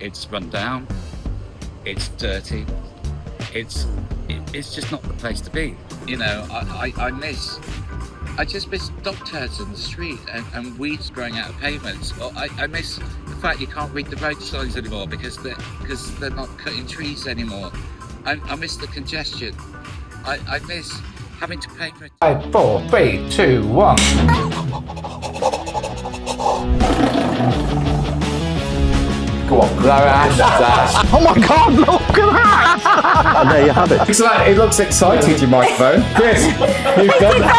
It's run down. It's dirty. It's just not the place to be. You know, I just miss dog turds in the street and weeds growing out of pavements. Or I miss the fact you can't read the road signs anymore because they're not cutting trees anymore. I miss the congestion. I miss having to pay for it. 5, 4, 3, 2, 1. Go on, dash. Oh my God, look at that! And there you have it. It looks excited, your microphone. Chris, you've done that.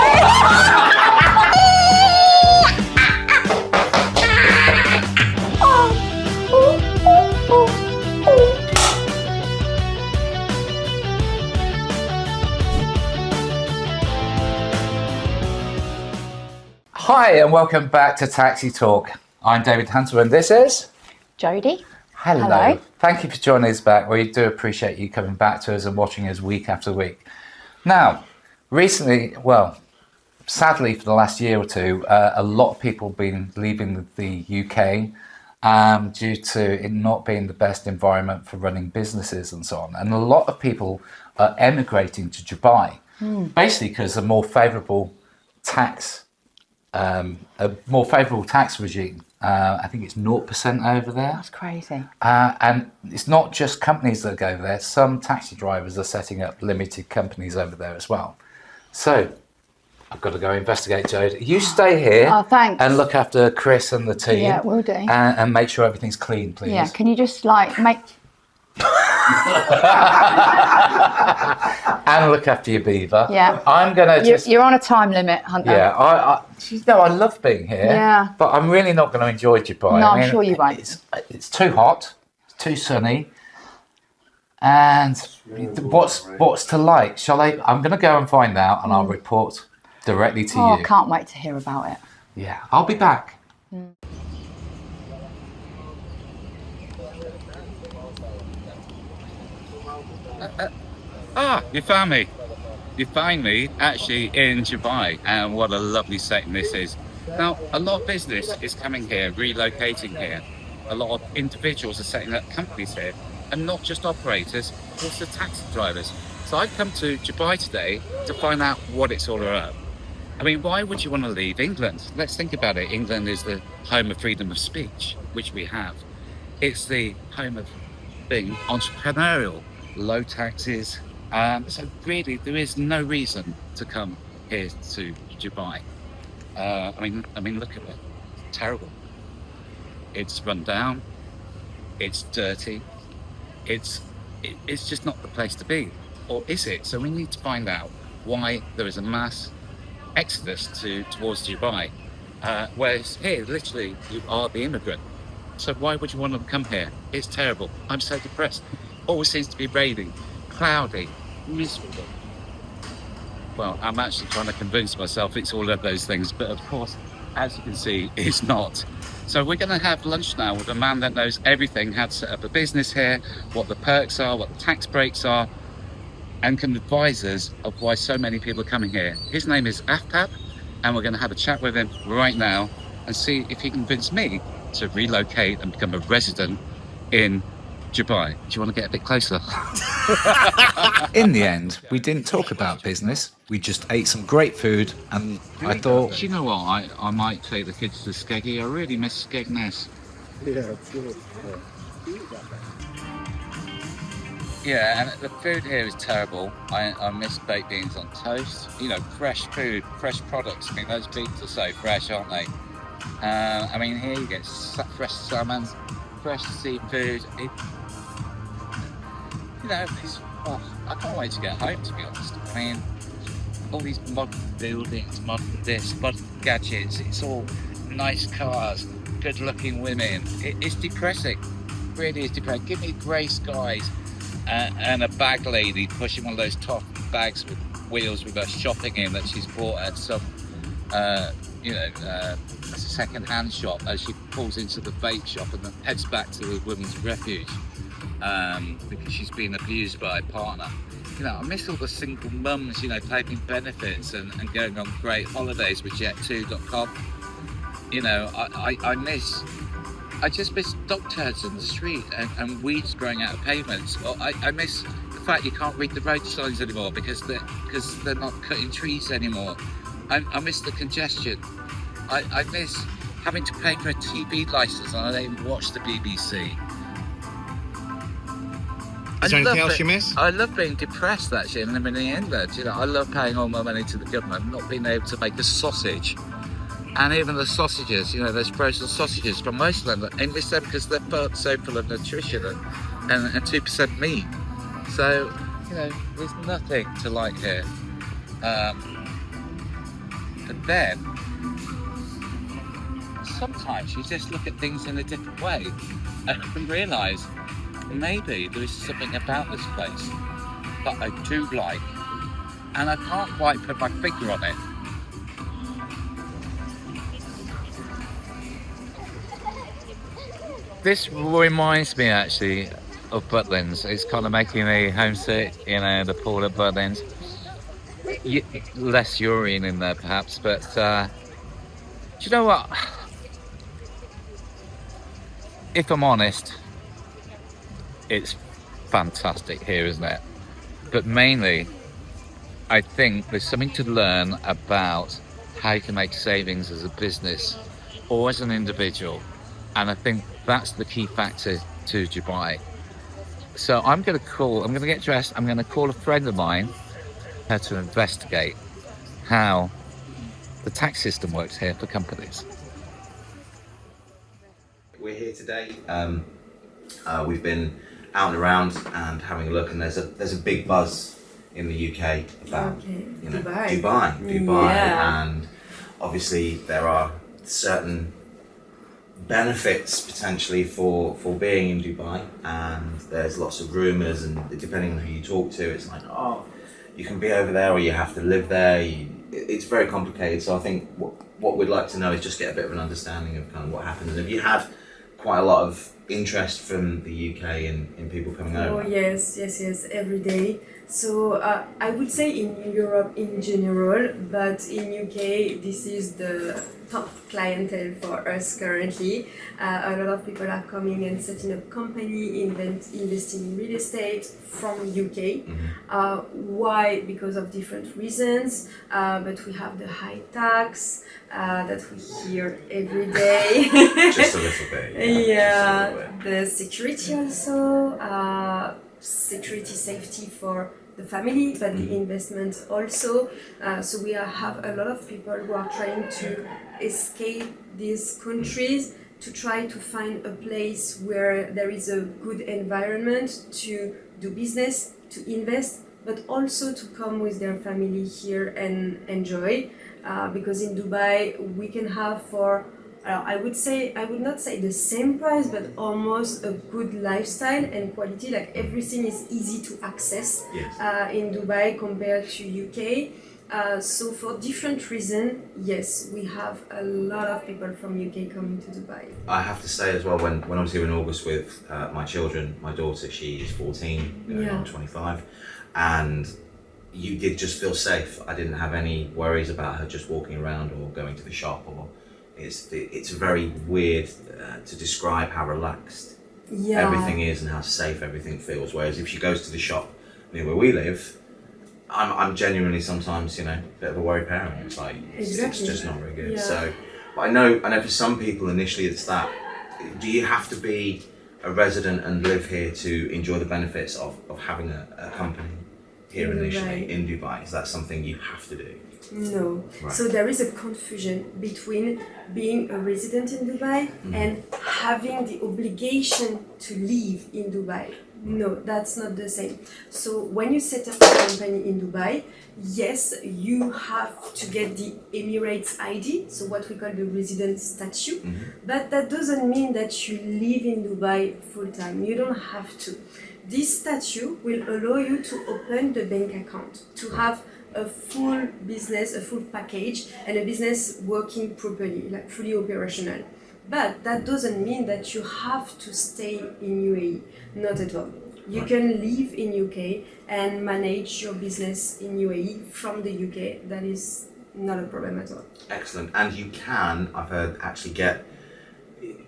Hi, and welcome back to Taxi Talk. I'm David Hunter, and this is Jodie. Hello. Thank you for joining us back. We do appreciate you coming back to us and watching us week after week. Now, recently, well, sadly for the last year or two, a lot of people have been leaving the UK due to it not being the best environment for running businesses and so on. And a lot of people are emigrating to Dubai, basically because a more favourable tax regime. I think it's 0% over there. That's crazy. And it's not just companies that go there. Some taxi drivers are setting up limited companies over there as well. So I've got to go investigate, Jodie. You stay here and look after Chris and the team. Yeah, will do. And make sure everything's clean, please. Yeah, can you just make... And look after your beaver. Yeah. I'm going to You're on a time limit, Hunter. Yeah, I love being here. Yeah. But I'm really not going to enjoy Dubai. No, I'm sure you won't. It's too hot, it's too sunny. And what's to like? I'm going to go and find out, and I'll report directly to you. I can't wait to hear about it. Yeah, I'll be back. You found me. You find me actually in Dubai, and what a lovely setting this is. Now, a lot of business is coming here, relocating here. A lot of individuals are setting up companies here, and not just operators, also taxi drivers. So I've come to Dubai today to find out what it's all about. I mean, why would you want to leave England? Let's think about it. England is the home of freedom of speech, which we have. It's the home of being entrepreneurial, low taxes. So really, there is no reason to come here to Dubai. I mean, look at it. It's terrible. It's run down. It's dirty. It's just not the place to be, or is it? So we need to find out why there is a mass exodus towards Dubai, whereas here, literally, you are the immigrant. So why would you want to come here? It's terrible. I'm so depressed. Always seems to be raining, cloudy, miserable. Well, I'm actually trying to convince myself it's all of those things, but of course, as you can see, it's not. So we're going to have lunch now with a man that knows everything, how to set up a business here, what the perks are, what the tax breaks are, and can advise us of why so many people are coming here. His name is Aftab, and we're going to have a chat with him right now and see if he can convince me to relocate and become a resident in Dubai. Do you want to get a bit closer? In the end, we didn't talk about business. We just ate some great food, and I thought... Do you know what? I might take the kids to Skeggy. I really miss Skegness. Yeah, it's good. Yeah, and the food here is terrible. I miss baked beans on toast. You know, fresh food, fresh products. I mean, those beans are so fresh, aren't they? I mean, here you get fresh salmon, fresh seafood. I can't wait to get home, to be honest. I mean, all these modern buildings, modern this, modern gadgets, it's all nice cars, good looking women. It's depressing, really is depressing. Give me grey skies and a bag lady pushing one of those top bags with wheels with her shopping in that she's bought at some, second-hand shop as she pulls into the vape shop and then heads back to the women's refuge. Because she's been abused by a partner. You know, I miss all the single mums, taking benefits and going on great holidays with Jet2.com. You know, I miss I just miss dog turds in the street and weeds growing out of pavements. Or I miss the fact you can't read the road signs anymore because they're not cutting trees anymore. I miss the congestion. I miss having to pay for a TV license and I don't even watch the BBC. Is there anything else you miss? I love being depressed actually and living in England. You know, I love paying all my money to the government, not being able to make a sausage. And even the sausages, you know, those frozen sausages from most of them, I miss them because they're so full of nutrition and 2% meat. So, you know, there's nothing to like here. But then, sometimes you just look at things in a different way and realise maybe there is something about this place that I do like, and I can't quite put my finger on it. This reminds me actually of Butlins. It's kind of making me homesick, you know, the pool at Butlins. Less urine in there perhaps, but do you know what? If I'm honest, it's fantastic here, isn't it? But mainly, I think there's something to learn about how you can make savings as a business or as an individual. And I think that's the key factor to Dubai. So I'm going to get dressed, I'm going to call a friend of mine to investigate how the tax system works here for companies. We're here today. We've been out and around and having a look, and there's a big buzz in the UK about Dubai, Yeah. and obviously there are certain benefits potentially for being in Dubai, and there's lots of rumours, and depending on who you talk to, it's like, oh, you can be over there or you have to live there. It's very complicated. So I think what we'd like to know is just get a bit of an understanding of kind of what happens. And have you had quite a lot of interest from the UK in people coming over? Oh yes, every day. So I would say in Europe in general, but in UK this is the top clientele for us currently. A lot of people are coming and setting up company, investing in real estate from UK. Why? Because of different reasons, but we have the high tax that we hear every day. Just a little bit. Yeah, the security also, security safety for the family, but the investment also. So we have a lot of people who are trying to escape these countries to try to find a place where there is a good environment to do business, to invest, but also to come with their family here and enjoy. Because in Dubai we can have for I would not say the same price, but almost a good lifestyle and quality. Like everything is easy to access in Dubai compared to UK. So for different reasons, yes, we have a lot of people from UK coming to Dubai. I have to say as well, when I was here in August with my children, my daughter, she's 14, going on 25, and you did just feel safe. I didn't have any worries about her just walking around or going to the shop. Or it's very weird to describe how relaxed everything is and how safe everything feels. Whereas if she goes to the shop near where we live, I'm genuinely sometimes, a bit of a worried parent. It's like it's just not very good. Yeah. So, but I know for some people initially it's that. Do you have to be a resident and live here to enjoy the benefits of having a company here initially in Dubai? Is that something you have to do? No. Right. So there is a confusion between being a resident in Dubai and having the obligation to live in Dubai. No, that's not the same. So when you set up a company in Dubai, yes, you have to get the Emirates ID, so what we call the resident statute, but that doesn't mean that you live in Dubai full time. You don't have to. This statute will allow you to open the bank account, to have a full business, a full package, and a business working properly, like fully operational. But that doesn't mean that you have to stay in UAE, not at all. You can live in UK and manage your business in UAE from the UK. That is not a problem at all. Excellent. And you can, I've heard, actually get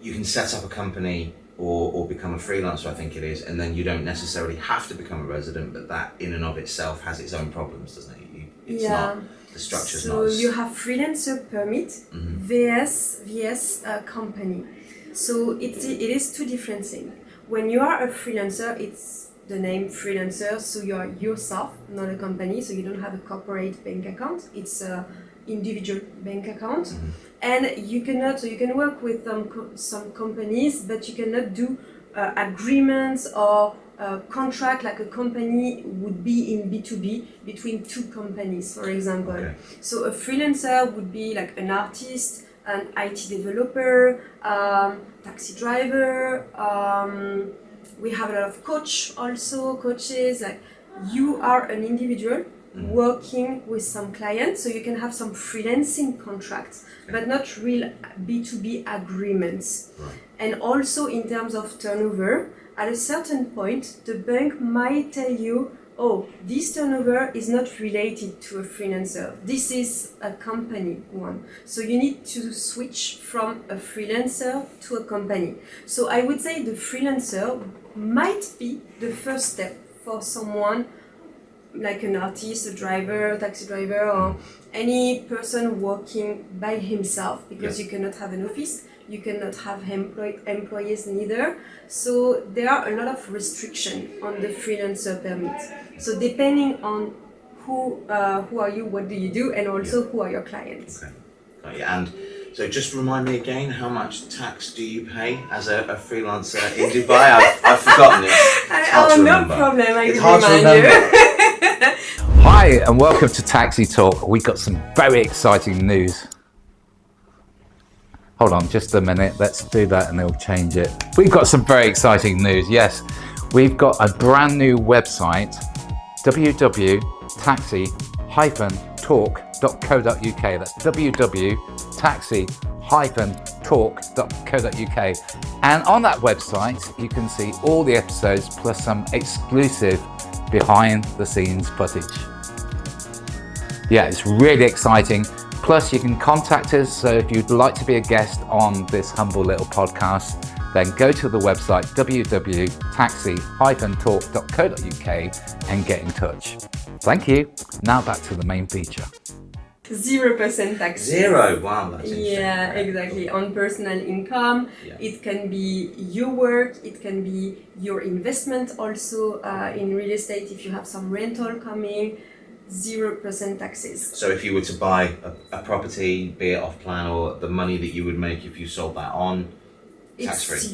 you can set up a company or become a freelancer, I think it is, and then you don't necessarily have to become a resident, but that in and of itself has its own problems, doesn't it? It's not, the structure's so not as... you have freelancer permit VS company. So it is two different things. When you are a freelancer, it's the name freelancer, so you are yourself, not a company, so you don't have a corporate bank account. It's a individual bank account, and you cannot. So you can work with some companies, but you cannot do agreements or contract like a company would be in B2B between two companies, for example. Okay. So a freelancer would be like an artist, an IT developer, taxi driver. We have a lot of coaches. Like you are an individual working with some clients, so you can have some freelancing contracts, but not real B2B agreements. Right. And also in terms of turnover, at a certain point, the bank might tell you, oh, this turnover is not related to a freelancer. This is a company one. So you need to switch from a freelancer to a company. So I would say the freelancer might be the first step for someone like an artist, a driver, taxi driver, or any person working by himself, because you cannot have an office, you cannot have employees neither. So there are a lot of restrictions on the freelancer permit. So depending on who are you, what do you do, and also who are your clients. Okay. And so just remind me again, how much tax do you pay as a freelancer in Dubai? I've forgotten it. It's hard to remember. No problem, I It's can hard to remind remember. you. Hi, and welcome to Taxi Talk. We got some very exciting news. Hold on just a minute. Let's do that and they'll change it. We've got some very exciting news. Yes, we've got a brand new website, www.taxi-talk.co.uk. That's www.taxi-talk.co.uk. And on that website, you can see all the episodes plus some exclusive behind the scenes footage. Yeah, it's really exciting. Plus you can contact us, so if you'd like to be a guest on this humble little podcast, then go to the website www.taxi-talk.co.uk and get in touch. Thank you. Now back to the main feature. 0% tax. Zero. Wow, that's interesting. Yeah, exactly. On personal income, it can be your work, it can be your investment also in real estate if you have some rental coming. 0% taxes. So if you were to buy a property, be it off plan, or the money that you would make if you sold that on, tax free. It's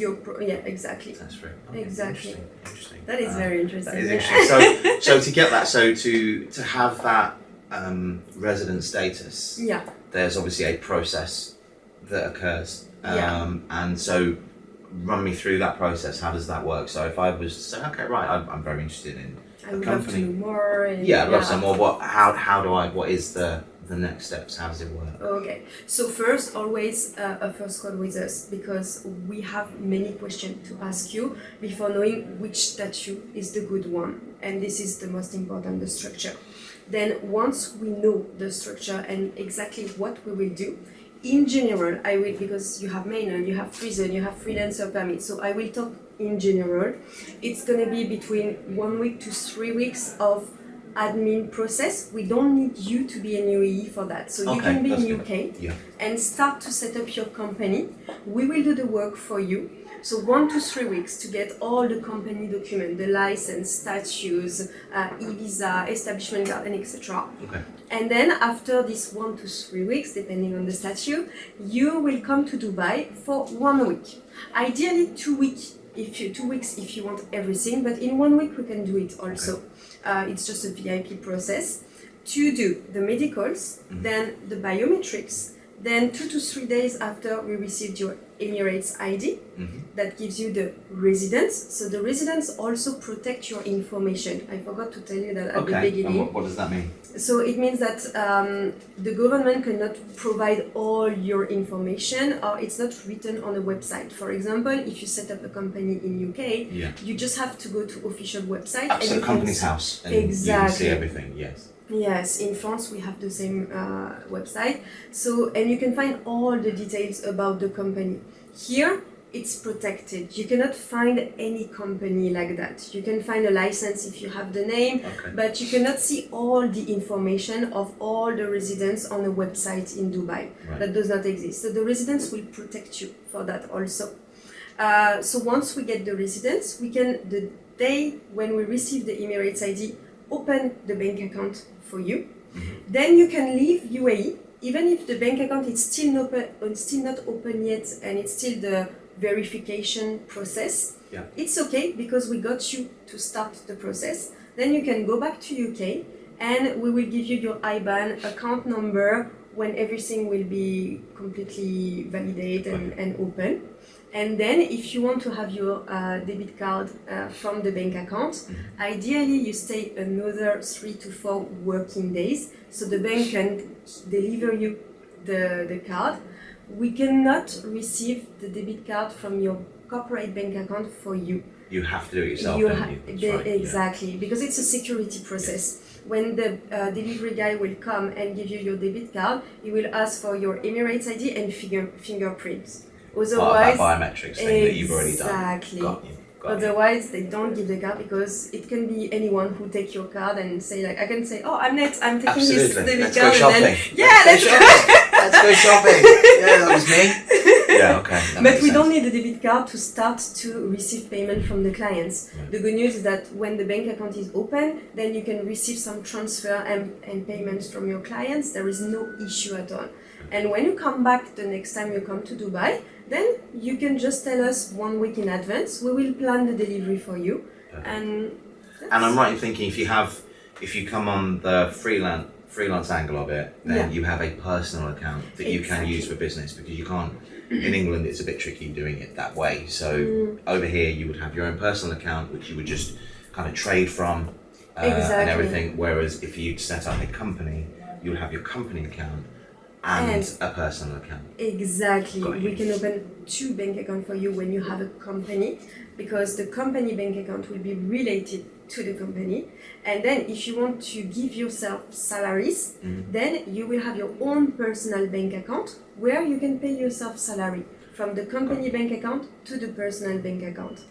exactly. Tax free. Exactly. Interesting. That is very interesting. That is interesting. So to get that, so to have that resident status, there's obviously a process that occurs. And so run me through that process. How does that work? So if I was to say, okay, right, I'm very interested in I would love to know more. I'd love some more. What is the next steps? How does it work? Okay, so first, always a first call with us, because we have many questions to ask you before knowing which statute is the good one. And this is the most important, the structure. Then once we know the structure and exactly what we will do, in general, I will, because you have main, you have freezer, you have freelancer permit, so I will talk in general. It's going to be between 1 week to 3 weeks of admin process. We don't need you to be in UAE for that. So you can be in UK and start to set up your company. We will do the work for you. So 1 to 3 weeks to get all the company documents, the license, statutes, e-visa, establishment card, and etc. And then after this 1 to 3 weeks, depending on the statute, you will come to Dubai for 1 week. Ideally 2 weeks. 2 weeks if you want everything, but in 1 week we can do it also. It's just a VIP process to do the medicals, then the biometrics, then 2 to 3 days after we received your Emirates ID, that gives you the residence. So the residence also protect your information. I forgot to tell you that at the beginning. And what does that mean? So it means that the government cannot provide all your information, or it's not written on a website. For example, if you set up a company in UK, you just have to go to official website. So company's house, and you can see everything. Yes, in France we have the same website. So, and you can find all the details about the company. Here, it's protected. You cannot find any company like that. You can find a license if you have the name, but you cannot see all the information of all the residents on a website in Dubai. That does not exist. So the residents will protect you for that also. So once we get the residents, we can, the day when we receive the Emirates ID, open the bank account for you. Then you can leave UAE, even if the bank account is still not open yet and it's still the verification process. It's okay because we got you to start the process. Then you can go back to UK and we will give you your IBAN account number when everything will be completely validated and open. And then if you want to have your debit card from the bank account, ideally you stay another 3 to 4 working days so the bank can deliver you the card. We cannot receive the debit card from your corporate bank account for you. You have to do it yourself, don't you? That's right, exactly, because it's a security process. When the delivery guy will come and give you your debit card, he will ask for your Emirates ID and fingerprints. Otherwise, biometrics thing that you've already done. Exactly. Got you. Otherwise, they don't give the card because it can be anyone who take your card and say like, I can say, oh, I'm next, I'm taking this debit Let's card. Go shopping. And then, let's go. Let's go shopping. Yeah, that was me. Yeah, okay. But we don't need the debit card to start to receive payment from the clients. The good news is that when the bank account is open, then you can receive some transfer and payments from your clients. There is no issue at all. And when you come back the next time you come to Dubai, then you can just tell us 1 week in advance. We will plan the delivery for you. And I'm right in thinking if you come on the freelance angle of it, then you have a personal account that you can use for business, because you can't, in England it's a bit tricky doing it that way. So over here you would have your own personal account which you would just kind of trade from and everything, whereas if you set up a company, you would have your company account and a personal account. Exactly. We can open 2 bank accounts for you when you have a company, because the company bank account will be related to the company. And then if you want to give yourself salaries, then you will have your own personal bank account where you can pay yourself salary from the company bank account to the personal bank account.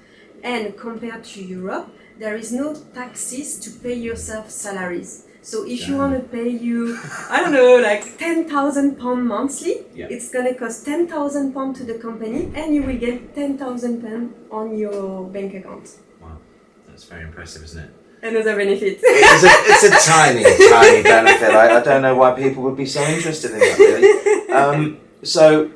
And compared to Europe, there is no taxes to pay yourself salaries. So if you want to pay you, I don't know, like £10,000 monthly, it's going to cost £10,000 to the company and you will get £10,000 on your bank account. Wow, that's very impressive, isn't it? Another benefit. It's a tiny benefit. I don't know why people would be so interested in that, really. So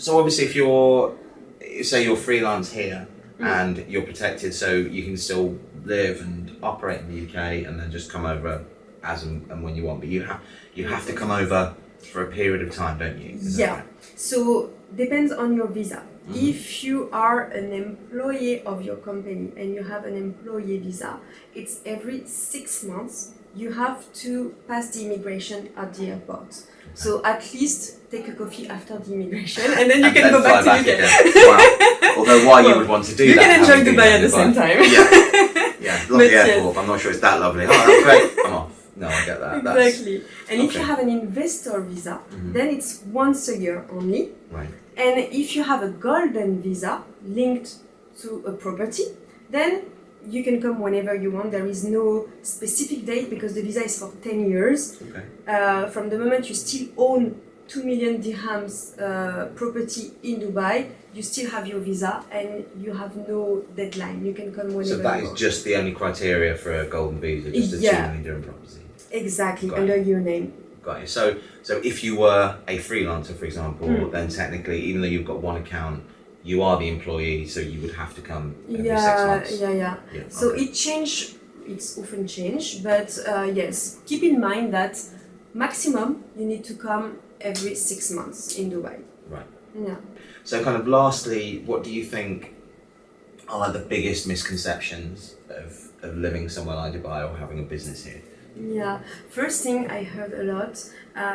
obviously if you're freelance here and you're protected, so you can still live and operate in the UK and then just come over as and when you want, but you have to come over for a period of time, don't you? Right? So depends on your visa. If you are an employee of your company and you have an employee visa, it's every 6 months you have to pass the immigration at the airport. So at least take a coffee after the immigration and then you can go back to UK. Wow. Although why you would want to do you that? You can enjoy Dubai at the same time. Yeah, lovely airport. I'm not sure it's that lovely. Oh, that's great. I'm off. No, I get that. Exactly. And if you have an investor visa, then it's once a year only. Right. And if you have a golden visa linked to a property, then you can come whenever you want. There is no specific date because the visa is for 10 years. Okay. From the moment you still own 2 million dirhams property in Dubai, you still have your visa and you have no deadline. You can come whenever you want. So that is just the only criteria for a golden visa, just a 2 million dirham property. Exactly, under your name. Got you. So if you were a freelancer, for example, then technically, even though you've got one account, you are the employee, so you would have to come every 6 months. Yeah. So it's often changed, but yes, keep in mind that maximum you need to come every 6 months in Dubai. Right. Yeah. So kind of lastly, what do you think are like the biggest misconceptions of living somewhere like Dubai or having a business here? Yeah, first thing I heard a lot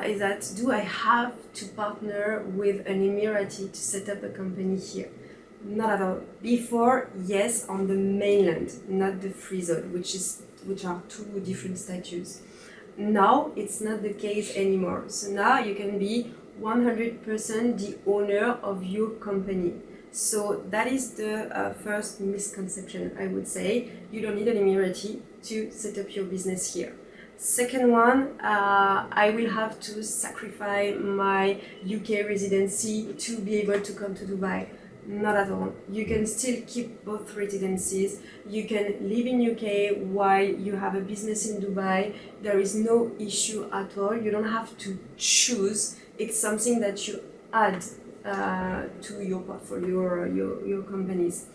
is that do I have to partner with an Emirati to set up a company here? Not at all. Before, yes, on the mainland, not the free zone, which are 2 different statutes. Now it's not the case anymore. So now you can be 100% the owner of your company. So that is the first misconception, I would say. You don't need an Emirati to set up your business here. Second one, I will have to sacrifice my UK residency to be able to come to Dubai. Not at all. You can still keep both residencies. You can live in UK while you have a business in Dubai. There is no issue at all. You don't have to choose. It's something that you add to your portfolio or your companies.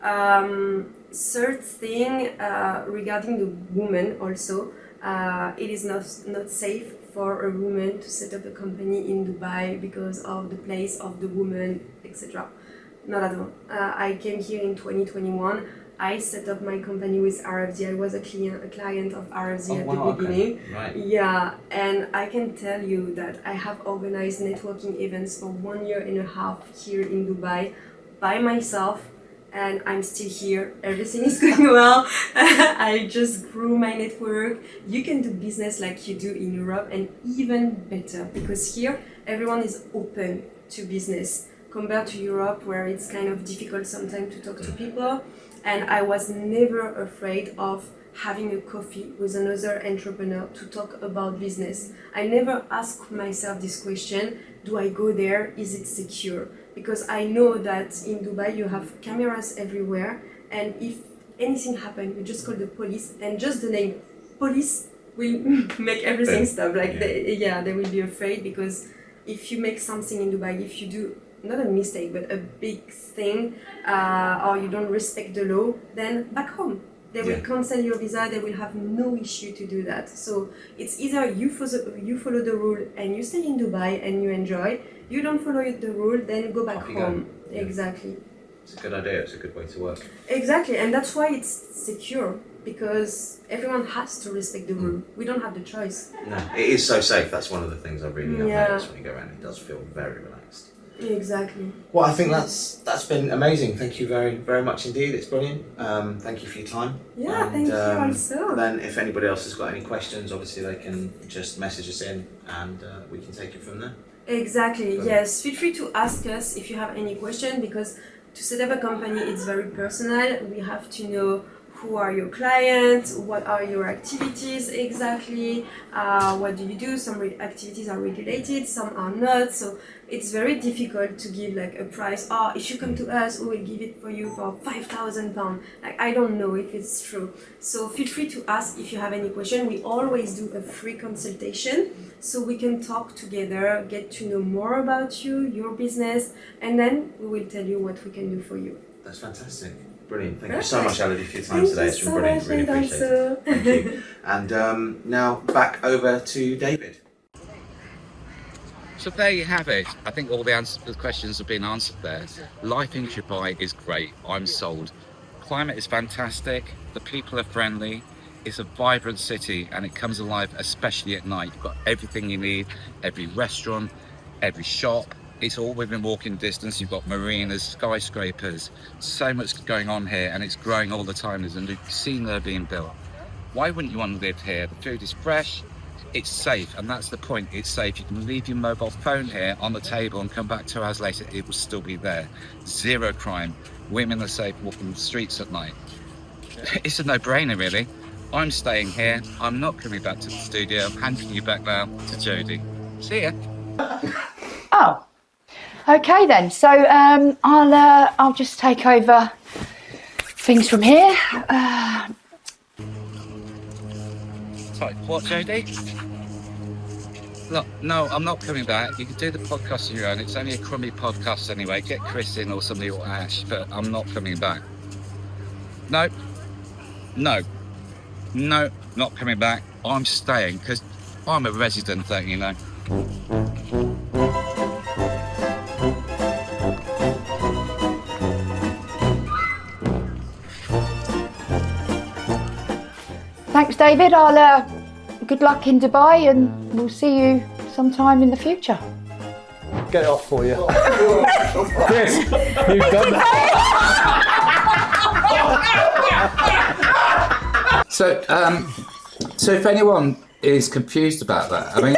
Third thing, regarding the woman also, it is not safe for a woman to set up a company in Dubai because of the place of the woman, etc. Not at all. I came here in 2021. I set up my company with RFZ. I was a client of RFZ at the beginning. Okay. Right. Yeah, and I can tell you that I have organized networking events for 1.5 years here in Dubai by myself, and I'm still here. Everything is going well. I just grew my network. You can do business like you do in Europe, and even better, because here everyone is open to business compared to Europe, where it's kind of difficult sometimes to talk to people. And I was never afraid of having a coffee with another entrepreneur to talk about business. I never asked myself this question, do I go there? Is it secure? Because I know that in Dubai you have cameras everywhere, and if anything happens, you just call the police, and just the name police will make everything stop. Like they will be afraid, because if you make something in Dubai, if you do not a mistake, but a big thing, or you don't respect the law, then back home. They will cancel your visa, they will have no issue to do that. So it's either you follow the rule and you stay in Dubai and you enjoy, you don't follow the rule, then go back home. Yeah. Exactly. It's a good idea, it's a good way to work. Exactly, and that's why it's secure, because everyone has to respect the rule. We don't have the choice. No, it is so safe. That's one of the things I really have noticed when you go around. It does feel very relaxed. Exactly. Well, I think that's been amazing. Thank you very, very much indeed. It's brilliant. Thank you for your time. Yeah, and, thank you also. Then if anybody else has got any questions, obviously they can just message us in and we can take it from there. Exactly, yes. Feel free to ask us if you have any question, because to set up a company, it's very personal. We have to know who are your clients, what are your activities exactly, what do you do. Some activities are regulated, some are not, so it's very difficult to give like a price. If you come to us, we will give it for you for £5,000. Like, I don't know if it's true. So feel free to ask if you have any question. We always do a free consultation, so we can talk together, get to know more about you, your business, and then we will tell you what we can do for you. That's fantastic. Brilliant. Thank you so much, Elodie, for your time today. It's been so brilliant. much, Really appreciate it. Thank you. And now back over to David. So there you have it. I think all the questions have been answered there. Life in Dubai is great. I'm sold. Climate is fantastic. The people are friendly. It's a vibrant city, and it comes alive, especially at night. You've got everything you need, every restaurant, every shop. It's all within walking distance. You've got marinas, skyscrapers, so much going on here, and it's growing all the time. There's a new casino being built. Why wouldn't you want to live here? The food is fresh, it's safe, and that's the point. It's safe. You can leave your mobile phone here on the table and come back 2 hours later, it will still be there. Zero crime. Women are safe walking the streets at night. It's a no-brainer, really. I'm staying here. I'm not coming back to the studio. I'm handing you back now to Jodie. See ya. Oh, okay then. So I'll just take over things from here. Sorry, what, Jodie? Look, no, I'm not coming back. You can do the podcast on your own. It's only a crummy podcast anyway. Get Chris in or somebody or Ash, but I'm not coming back. No, not coming back. I'm staying because I'm a resident, don't you know? Thanks, David. I'll good luck in Dubai, and we'll see you sometime in the future. Get it off for you. Chris, you've done that. So if anyone is confused about that, I mean,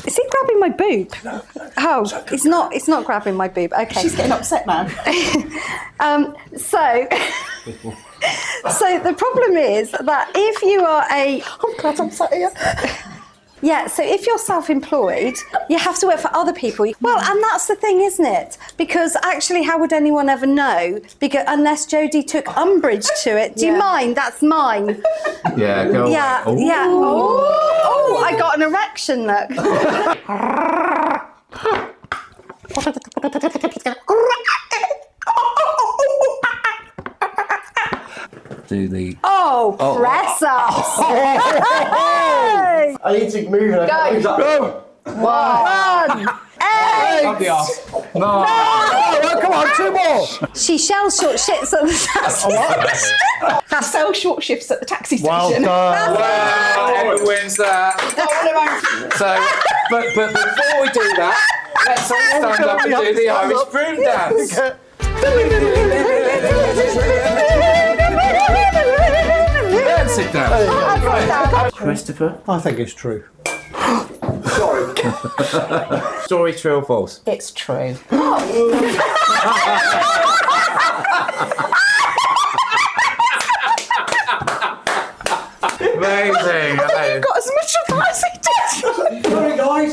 Is he grabbing my boob. Oh, it's not grabbing my boob. Okay. She's getting upset now. So the problem is that if you are I'm glad I'm sat here. Yeah, so if you're self-employed, you have to work for other people. Well, and that's the thing, isn't it? Because actually, how would anyone ever know? Because unless Jodie took umbrage to it. Do you mind? That's mine. Yeah, go Yeah, away. yeah. Oh, I got an erection, look. Do the... Press ups. I need to move it. Go. One. Eight. Up the arse. No! Oh, come on, 2 more. She shells short shits at the taxi station. I sell short shifts at the taxi Well station. done. Well, Emma wins that. So, but before we do that, let's all stand up and do the Irish broom dance. Yeah, sit down. Christopher. I think it's true. Story, true or false? It's true. Amazing. Got as much advice as he did. Sorry, guys.